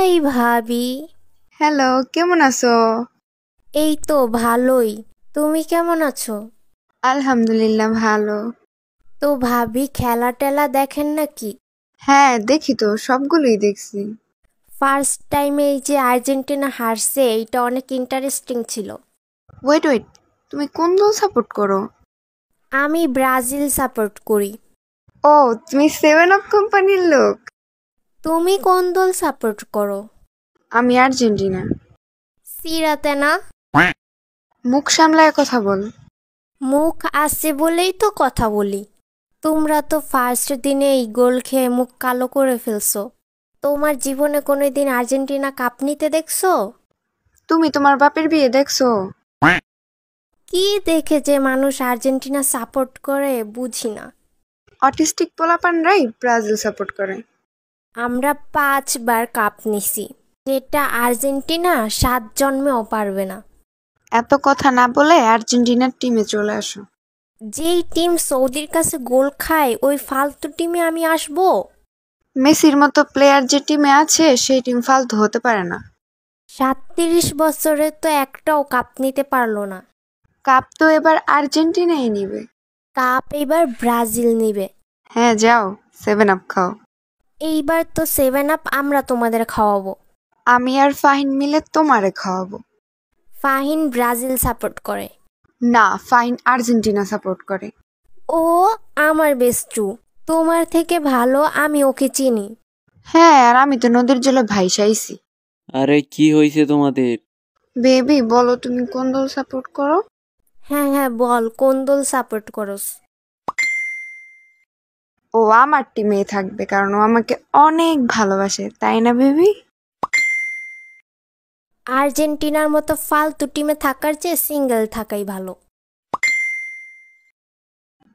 High ভাবি। Hello, কেমন আছো? এই তো ভালোই। তুমি কেমন আছো? আলহামদুলিল্লাহ ভালো। তো ভাবি খেলা টেলা দেখেন নাকি? হ্যাঁ, দেখি তো, সবগুলোই দেখছি। ফার্স্ট টাইমে এই যে আর্জেন্টিনা হারছে এইটা অনেক ইন্টারেস্টিং ছিল। ওয়েট ওয়েট, তুমি কোন দল সাপোর্ট করো? আমি ব্রাজিল সাপোর্ট করি। ও, তুমি সেভেন আপ কোম্পানির লোক। তুমি কোন দল সাপোর্ট করো? আমি আর্জেন্টিনা। সিরাতে না। মুখ সামলায় কথা বল। মুখ আছে বলেই তো কথা বলি। তোমরা তো ফার্স্ট দিনেই গোল খেয়ে মুখ কালো করে ফেলছো। তোমার জীবনে কোনোদিন আর্জেন্টিনা কাপ নিতে দেখছো? তুমি তোমার বাপের বিয়ে দেখছো? কি দেখে যে মানুষ আর্জেন্টিনা সাপোর্ট করে বুঝি না। অটিস্টিক পোলাপানরাই ব্রাজিল সাপোর্ট করে। আমরা 5বার কাপ নিছি, যেটা আর্জেন্টিনা 7 জন্মেও পারবে না। এত কথা না বলে আর্জেন্টিনার টিমে চলে আসো। যেই টিম সৌদির কাছে গোল খায় ওই ফালতু টিমে আমি আসবো? মেসির মতো প্লেয়ার যে টিমে আছে সেই টিম ফালতু হতে পারে না। 37 বছরে তো একটাও কাপ নিতে পারলো না। কাপ তো এবার আর্জেন্টিনাই নিবে। কাপ এবার ব্রাজিল নিবে। হ্যাঁ, যাও সেভেন আপ খাও। এইবার তো 7 আপ আমরা তোমাদের খাওয়াবো। আমি আর ফাহিন মিলে তোমারে খাওয়াবো। ফাহিন ব্রাজিল সাপোর্ট করে। না, ফাহিন আর্জেন্টিনা সাপোর্ট করে। ও আমার বেস্টু, তোমার থেকে ভালো আমি ওকে চিনি। হ্যাঁ, আর আমি তো নদীর জলে ভাইসাইছি। আরে কি হয়েছে তোমাদের? বেবি, বলো তুমি কোন দল সাপোর্ট করো? হ্যাঁ হ্যাঁ বল, কোন দল সাপোর্ট করস? ও আমার টিমেই থাকবে কারণ ও আমাকে অনেক ভালোবাসে, তাই না বেবি? আর্জেন্টিনার মতো ফালতু টিমে থাকার চেয়ে সিঙ্গেল থাকাই ভালো।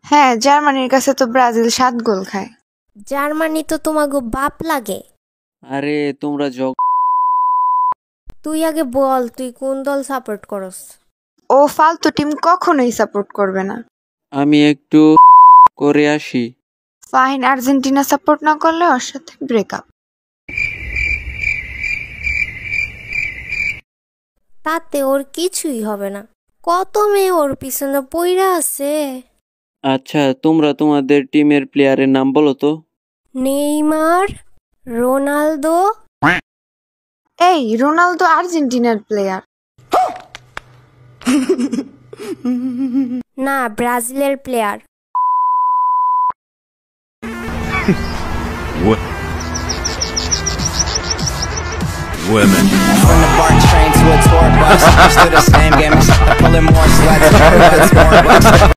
হ্যাঁ, জার্মানির কাছে তো ব্রাজিল 7 গোল খায়। জার্মানি তো তোমাকে বাপ লাগে। আরে তোমরা তুই আগে বল তুই কোন দল সাপোর্ট করস? ও ফালতু টিম কখনোই সাপোর্ট করবে না। আমি একটু করে আসি। ফাহিন আর্জেন্টিনা সাপোর্ট না করলে ওর সাথে ব্রেকআপ। তাতে ওর কিছুই হবে না, কত মেয়ে ওর পিছনে পইরা আছে। আচ্ছা, তোমরা তোমাদের টিমের প্লেয়ারের নাম বলো তো। Neymar, Ronaldo. এই রোনালদো আর্জেন্টিনার প্লেয়ার। না, ব্রাজিলের player. Women. From the BART train to a tour bus, I'm still the same game except I'm pulling more slugs.